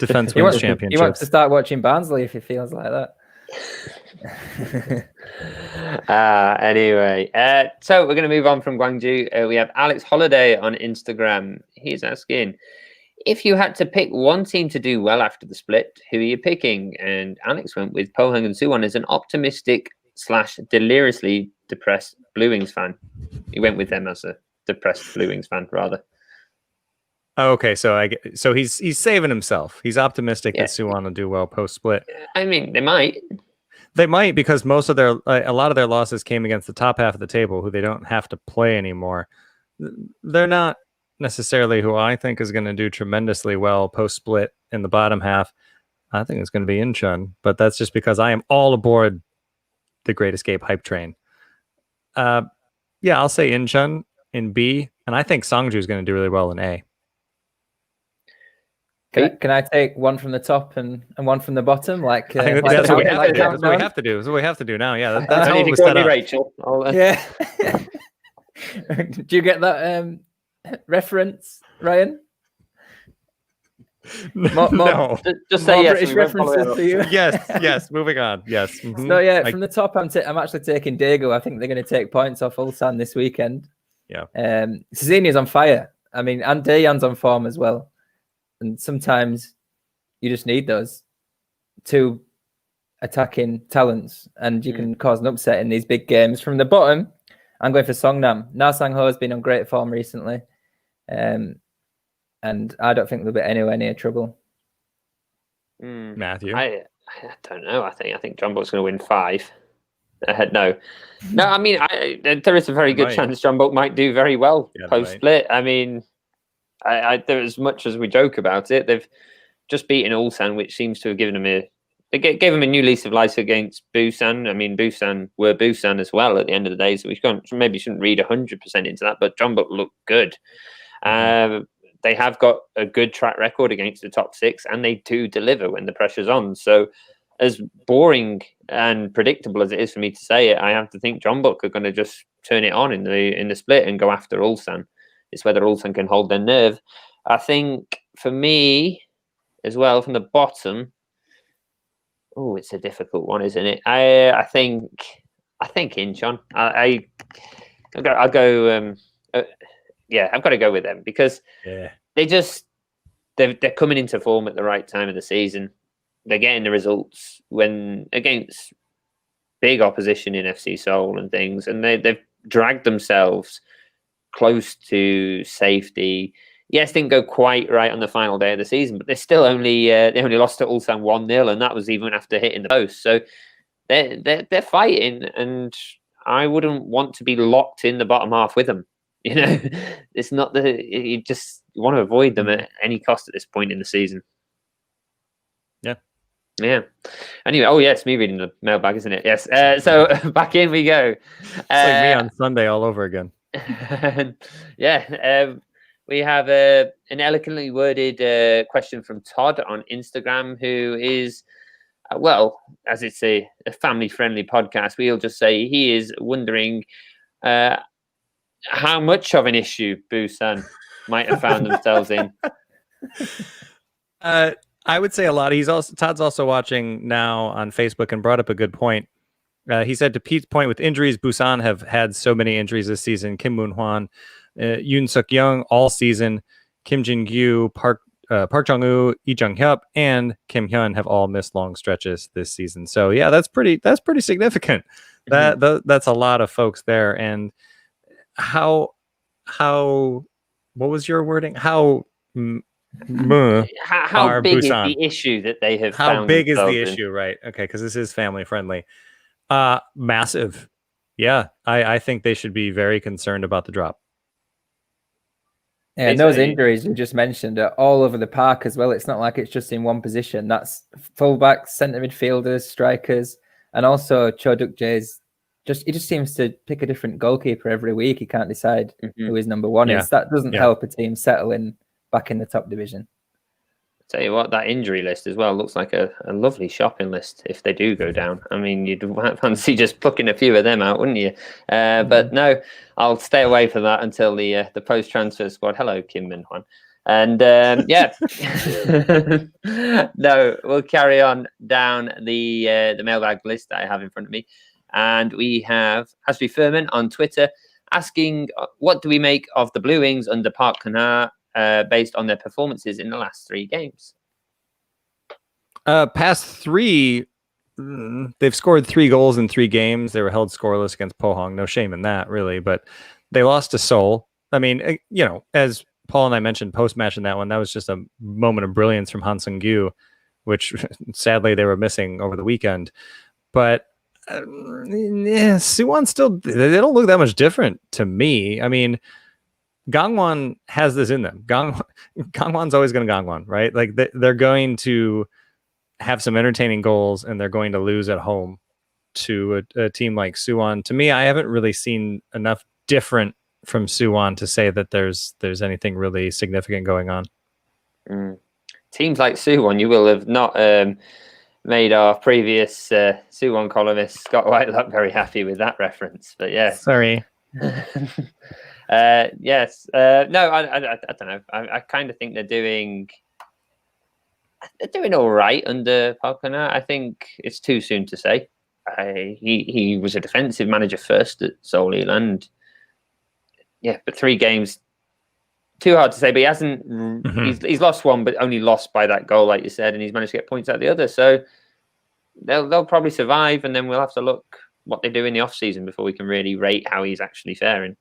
Defense wins championships. He wants to start watching Barnsley if he feels like that. Anyway, so we're going to move on from Gwangju. We have Alex Holiday on Instagram. He's asking, if you had to pick one team to do well after the split, who are you picking? And Alex went with Pohang and Suwon as an optimistic / deliriously depressed Blue Wings fan. He went with them as a depressed Blue Wings fan, rather. Oh, okay, so he's saving himself. He's optimistic that Suwon will do well post split. I mean, they might. They might, because most of a lot of their losses came against the top half of the table, who they don't have to play anymore. They're not necessarily who I think is going to do tremendously well post split in the bottom half. I think it's going to be Incheon, but that's just because I am all aboard the Great Escape hype train. I'll say Incheon in B, and I think Songju is going to do really well in A. Can I take one from the top and one from the bottom? Like, I think that's what we have to do. That's what we have to do. That's what we have to do now. Yeah, that's how it was set up. Rachel. Yeah. Do you get that reference, Ryan? No. Just say yes. British references to you. Yes. Moving on. Yes. Mm-hmm. No, yeah. From the top, I'm actually taking Daegu. I think they're going to take points off Ulsan this weekend. Yeah. Cezenia's on fire. I mean, and Daeyeon's on form as well. And sometimes you just need those two attacking talents, and you can cause an upset in these big games. From the bottom, I'm going for Songnam. Na Sang-ho has been on great form recently, and I don't think they'll be anywhere near trouble. Matthew, I don't know. I think Jeonbuk's going to win 5. No. I mean, there is a very good chance Jeonbuk might do very well post split. I mean. There, as much as we joke about it, they've just beaten Ulsan, which seems to have given them gave them a new lease of life against Busan. I mean, Busan were Busan as well at the end of the day, so we maybe shouldn't read 100% into that. But Jeonbuk looked good. They have got a good track record against the top 6, and they do deliver when the pressure's on. So, as boring and predictable as it is for me to say it, I have to think Jeonbuk are going to just turn it on in the split and go after Ulsan. It's whether Ulsan can hold their nerve. I think for me as well, from the bottom, it's a difficult one, isn't it? I think Incheon. I'll go. I've got to go with them because they're coming into form at the right time of the season. They're getting the results when against big opposition in FC Seoul and things, and they've dragged themselves close to safety. Yes, didn't go quite right on the final day of the season, but they still only lost to Ulsan 1-0, and that was even after hitting the post. So they're fighting, and I wouldn't want to be locked in the bottom half with them. You know, it's not you want to avoid them at any cost at this point in the season. Yeah. Anyway, it's me reading the mailbag, isn't it? Yes. So back in we go. It's like me on Sunday all over again. We have an eloquently worded question from Todd on Instagram, who is, as it's a family-friendly podcast, we'll just say he is wondering how much of an issue Busan might have found themselves in. I would say a lot. Todd's also watching now on Facebook and brought up a good point. He said, to Pete's point, with injuries, Busan have had so many injuries this season. Kim Moon-hwan, Yoon Suk-young all season, Kim Jin-gyu, Park Jong-woo, Lee Jung-hyup, and Kim Hyun have all missed long stretches this season. So yeah, that's pretty significant. That's a lot of folks there. And how what was your wording? How big Busan? Is the issue that they have? How big is the issue? Right. Okay, because this is family friendly. Massive. Yeah, I think they should be very concerned about the drop. Yeah, and those injuries we just mentioned are all over the park as well. It's not like it's just in one position. That's fullbacks, centre midfielders, strikers, and also Cho Duk-jae's he just seems to pick a different goalkeeper every week. He can't decide who his number one is. That doesn't help a team settle in back in the top division. Tell you what, that injury list as well looks like a lovely shopping list if they do go down. I mean, you'd fancy just plucking a few of them out, wouldn't you? But no, I'll stay away from that until the post-transfer squad. Hello, Kim Min-hwan. And no, we'll carry on down the mailbag list that I have in front of me. And we have Hasbi Furman on Twitter asking, what do we make of the Blue Wings under Park Hang-seo based on their performances in the last 3 games? Past 3, they've scored 3 goals in 3 games. They were held scoreless against Pohang. No shame in that, really. But they lost to Seoul. I mean, as Paul and I mentioned post-match in that one, that was just a moment of brilliance from Han Sung-gyu, which sadly they were missing over the weekend. But Suwon still, they don't look that much different to me. I mean, Gangwon has this in them. Gangwon's always going to Gangwon, right? Like they're going to have some entertaining goals, and they're going to lose at home to a team like Suwon. To me, I haven't really seen enough different from Suwon to say that there's anything really significant going on. Teams like Suwon, you will have not made our previous Suwon columnist Scott Whitelock very happy with that reference. But yeah, sorry. Yes. No, I don't know. I kind of think they're doing all right under Park Hang-seo. I think it's too soon to say. He was a defensive manager first at Seoul Leland. Yeah, but 3 games, too hard to say. But he hasn't. He's lost 1, but only lost by that goal, like you said, and he's managed to get points out the other. So they'll probably survive, and then we'll have to look what they do in the off season before we can really rate how he's actually faring.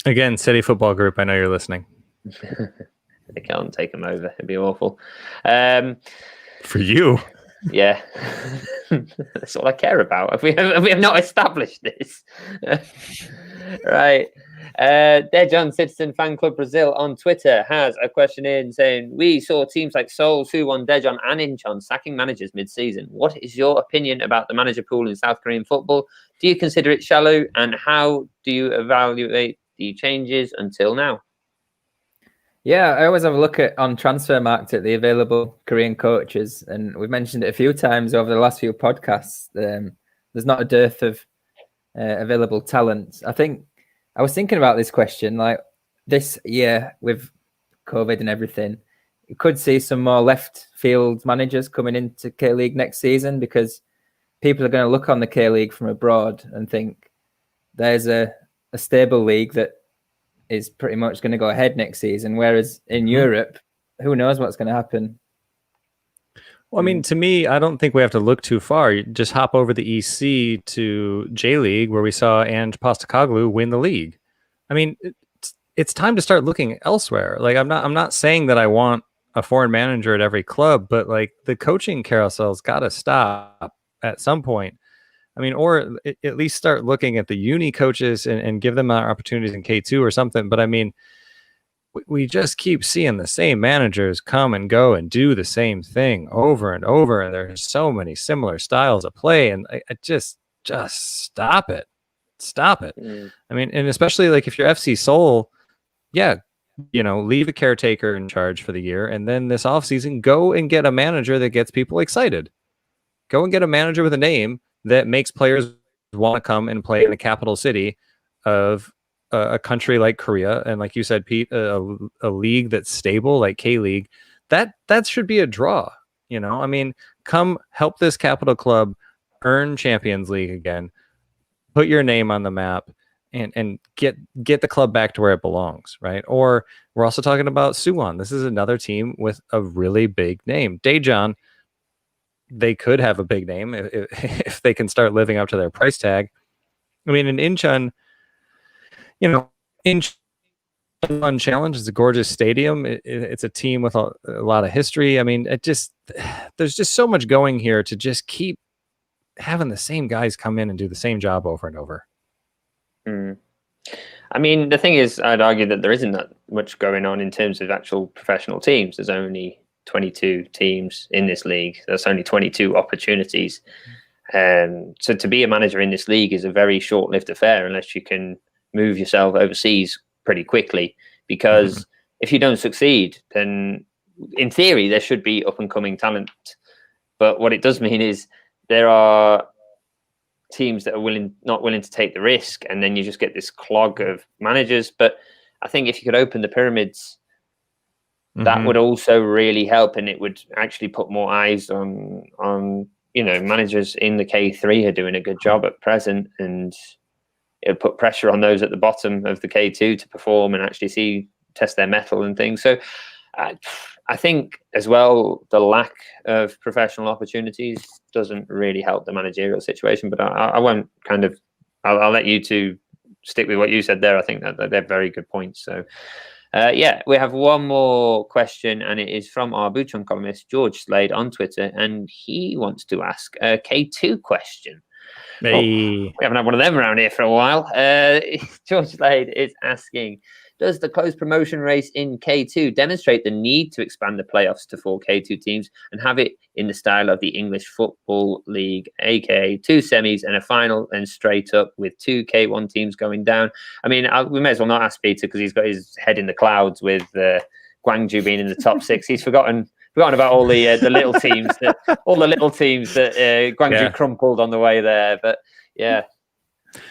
Again, City Football Group, I know you're listening. They can't take him over. It'd be awful. For you. Yeah. That's all I care about. We have not established this. Right. Dejan Citizen Fan Club Brazil on Twitter has a question in saying, we saw teams like Seoul, Suwon, Daejeon and Incheon sacking managers mid-season. What is your opinion about the manager pool in South Korean football? Do you consider it shallow, and how do you evaluate the changes until now? Yeah, I always have a look on Transfermarkt at the available Korean coaches, and we've mentioned it a few times over the last few podcasts. There's not a dearth of available talent. I was thinking about this question, like this year with COVID and everything, you could see some more left field managers coming into K-League next season, because people are going to look on the K-League from abroad and think there's a stable league that is pretty much going to go ahead next season. Whereas in Europe, who knows what's going to happen? Well, I mean, to me, I don't think we have to look too far. You just hop over the EC to J-League, where we saw Ange Postecoglou win the league. I mean, it's time to start looking elsewhere. Like, I'm not saying that I want a foreign manager at every club, but like the coaching carousel's got to stop at some point. I mean, or at least start looking at the uni coaches and give them opportunities in K2 or something. But I mean, we just keep seeing the same managers come and go and do the same thing over and over. And there's so many similar styles of play. And I just stop it. Stop it. I mean, and especially like if you're FC Seoul, yeah, leave a caretaker in charge for the year. And then this offseason, go and get a manager that gets people excited. Go and get a manager with a name that makes players want to come and play in the capital city of a country like Korea. And like you said, Pete, a league that's stable like K-League, that should be a draw. I mean, come help this capital club earn Champions League again, put your name on the map, and get the club back to where it belongs, right? Or we're also talking about Suwon. This is another team with a really big name. Daejeon, they could have a big name if they can start living up to their price tag. I mean, in Incheon, Incheon Challenge is a gorgeous stadium. It's a team with a lot of history. I mean, there's just so much going here to just keep having the same guys come in and do the same job over and over. I mean, the thing is, I'd argue that there isn't that much going on in terms of actual professional teams. There's only 22 teams in this league. There's only 22 opportunities. So to be a manager in this league is a very short-lived affair unless you can move yourself overseas pretty quickly. Because if you don't succeed, then in theory, there should be up-and-coming talent. But what it does mean is there are teams that are not willing to take the risk, and then you just get this clog of managers. But I think if you could open the pyramids that would also really help, and it would actually put more eyes on managers in the K3 are doing a good job at present, and it would put pressure on those at the bottom of the K2 to perform and actually test their mettle and things. So I think as well, the lack of professional opportunities doesn't really help the managerial situation, but I won't I'll let you two stick with what you said there. I think that they're very good points. So we have one more question, and it is from our Buchon columnist, George Slade, on Twitter, and he wants to ask a K2 question. Hey. Oh, we haven't had one of them around here for a while. George Slade is asking, does the close promotion race in K2 demonstrate the need to expand the playoffs to 4 K2 teams and have it in the style of the English Football League, aka 2 semis and a final, and straight up with 2 K1 teams going down? I mean, we may as well not ask Peter because he's got his head in the clouds with Gwangju being in the top 6. He's forgotten about all the little teams that Gwangju crumpled on the way there. But yeah.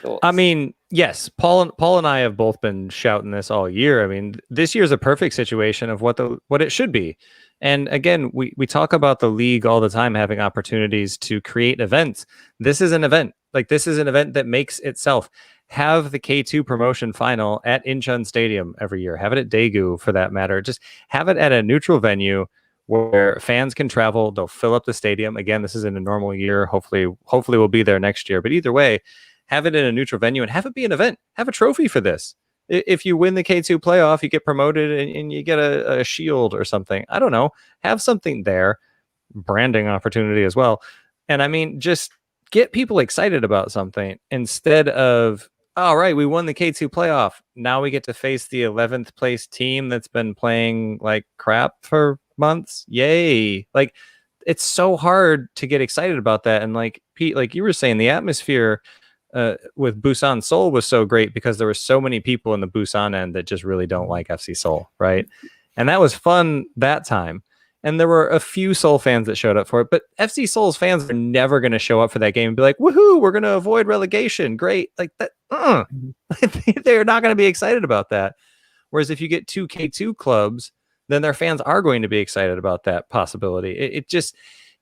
Thoughts? I mean, yes, Paul and I have both been shouting this all year. I mean, this year's a perfect situation of what it should be. And again, we talk about the league all the time having opportunities to create events. This is an event. Like, this is an event that makes itself. Have the K2 promotion final at Incheon Stadium every year. Have it at Daegu, for that matter. Just have it at a neutral venue where fans can travel. They'll fill up the stadium. Again, this is in a normal year. Hopefully we'll be there next year. But either way, have it in a neutral venue and have it be an event. Have a trophy for this. If you win the K2 playoff, you get promoted and you get a shield or something. I don't know. Have something there. Branding opportunity as well. And I mean, just get people excited about something instead of, all right, we won the K2 playoff. Now we get to face the 11th place team that's been playing like crap for months. Yay. Like, it's so hard to get excited about that. And like Pete, like you were saying, the atmosphere with Busan Seoul was so great because there were so many people in the Busan end that just really don't like FC Seoul, right? And that was fun that time. And there were a few Seoul fans that showed up for it, but FC Seoul's fans are never going to show up for that game and be like, woohoo, we're going to avoid relegation. Great. Like that. They're not going to be excited about that. Whereas if you get 2 K2 clubs, then their fans are going to be excited about that possibility. It just,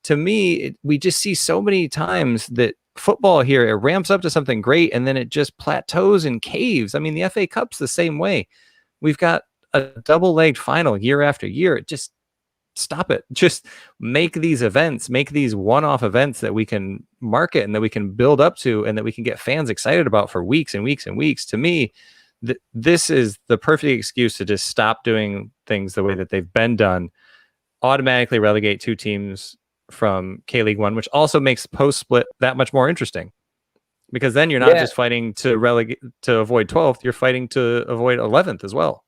to me, we just see so many times that football here, it ramps up to something great and then it just plateaus and caves. I mean, the FA Cup's the same way. We've got a double-legged final year after year. Just stop it. Just make these events, make these one-off events that we can market and that we can build up to and that we can get fans excited about for weeks and weeks and weeks. To me, this is the perfect excuse to just stop doing things the way that they've been done, automatically relegate 2 teams from K-League 1, which also makes post-split that much more interesting. Because then you're not just fighting to relegate to avoid 12th, you're fighting to avoid 11th as well.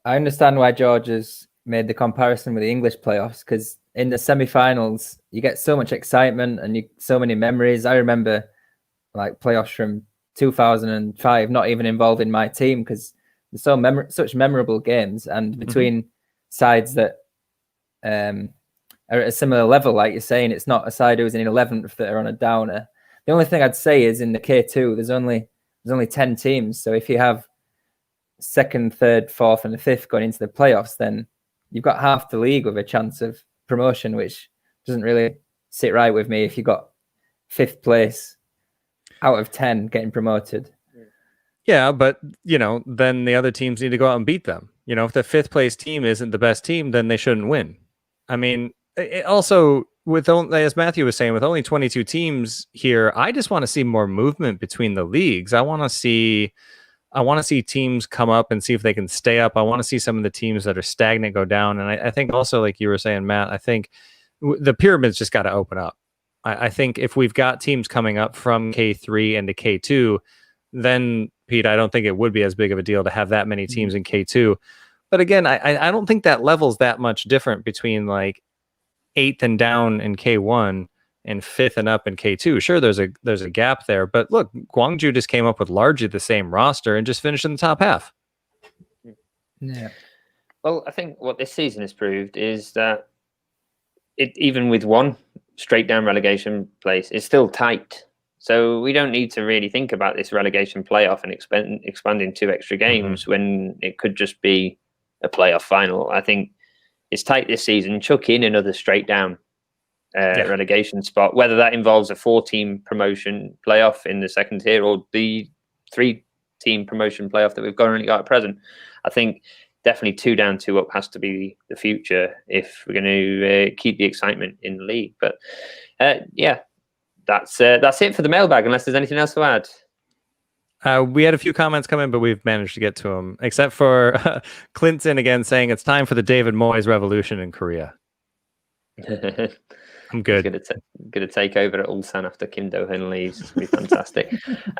I understand why George has made the comparison with the English playoffs, because in the semi-finals you get so much excitement and so many memories. I remember like playoffs from 2005 not even involving my team because there's such memorable games, and between sides that are at a similar level, like you're saying, it's not a side who's in 11th that are on a downer. The only thing I'd say is in the K2 there's only 10 teams, so if you have 2nd, 3rd, 4th and the 5th going into the playoffs, then you've got half the league with a chance of promotion, which doesn't really sit right with me if you got 5th place out of 10 getting promoted. Yeah, but then the other teams need to go out and beat them. If the 5th place team isn't the best team, then they shouldn't win. I mean, it also, as Matthew was saying, with only 22 teams here, I just want to see more movement between the leagues. I want to see teams come up and see if they can stay up. I want to see some of the teams that are stagnant go down. And I think also, like you were saying, Matt, I think the pyramid's just got to open up. I think if we've got teams coming up from K3 into K2, then, Pete, I don't think it would be as big of a deal to have that many teams in K2. But again, I don't think that level's that much different between like 8th and down in K1 and 5th and up in K2. Sure, there's a gap there, but look, Gwangju just came up with largely the same roster and just finished in the top half. Yeah. Well, I think what this season has proved is that even with one straight down relegation place, it's still tight. So we don't need to really think about this relegation playoff and expanding 2 extra games when it could just be a playoff final. I think it's tight this season. Chuck in another straight down relegation spot, whether that involves a 4-team promotion playoff in the second tier or the 3-team promotion playoff that we've currently got at present. I think definitely 2 down, 2 up has to be the future if we're going to keep the excitement in the league. But that's it for the mailbag, unless there's anything else to add. We had a few comments come in, but we've managed to get to them, except for Clinton again saying it's time for the David Moyes revolution in Korea. I'm good. Going to take over at Ulsan after Kim Do-hyun leaves. It's going to be fantastic.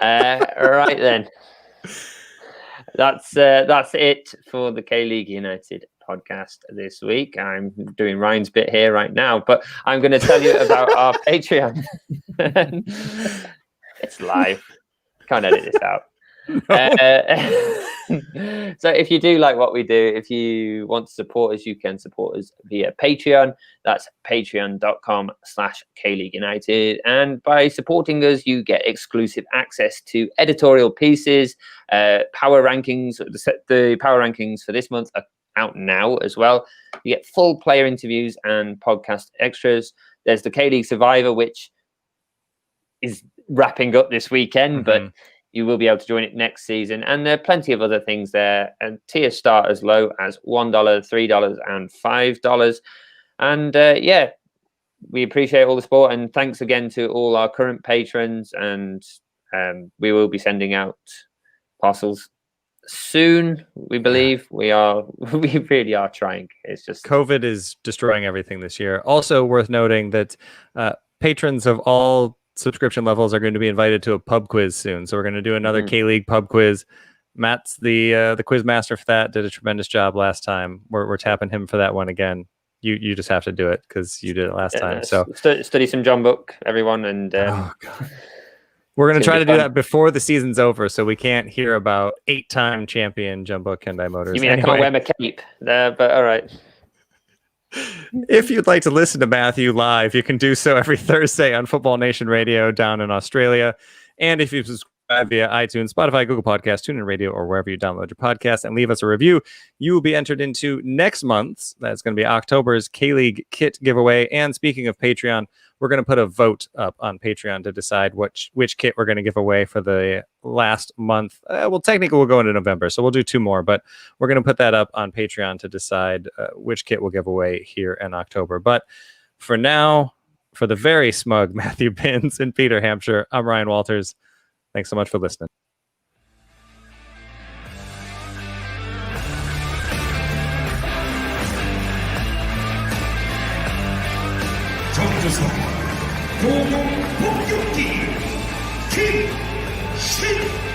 All right, then. That's it for the K-League United podcast this week. I'm doing Ryan's bit here right now, but I'm going to tell you about our Patreon. It's live. Can't edit this out. So if you do like what we do, if you want to support us, you can support us via Patreon. That's patreon.com/K-League United. And by supporting us, you get exclusive access to editorial pieces, power rankings. The power rankings for this month are out now as well. You get full player interviews and podcast extras. There's the K-League Survivor, which is wrapping up this weekend, but you will be able to join it next season. And there are plenty of other things there. And tiers start as low as $1, $3, and $5. And we appreciate all the support. And thanks again to all our current patrons. And we will be sending out parcels soon. We believe we really are trying. It's just COVID is destroying everything this year. Also worth noting that patrons of all subscription levels are going to be invited to a pub quiz soon. So we're going to do another K-League pub quiz. Matt's the quiz master for that. Did a tremendous job last time. We're tapping him for that one again. You just have to do it because you did it last time. So study some John Book, everyone, and we're going to try to do that before the season's over, so we can't hear about 8-time champion John Book Hyundai Motors. You mean I can't wear my cape there? But all right. If you'd like to listen to Matthew live, you can do so every Thursday on Football Nation Radio down in Australia. And if you subscribe via iTunes, Spotify, Google Podcasts, TuneIn Radio, or wherever you download your podcast and leave us a review, you will be entered into next month's, that's going to be October's K-League kit giveaway. And speaking of Patreon, we're going to put a vote up on Patreon to decide which kit we're going to give away for the last month. Technically, we'll go into November, so we'll do 2 more. But we're going to put that up on Patreon to decide which kit we'll give away here in October. But for now, for the very smug Matthew Binns and Peter Hampshire, I'm Ryan Walters. Thanks so much for listening. 공격 복귀 김신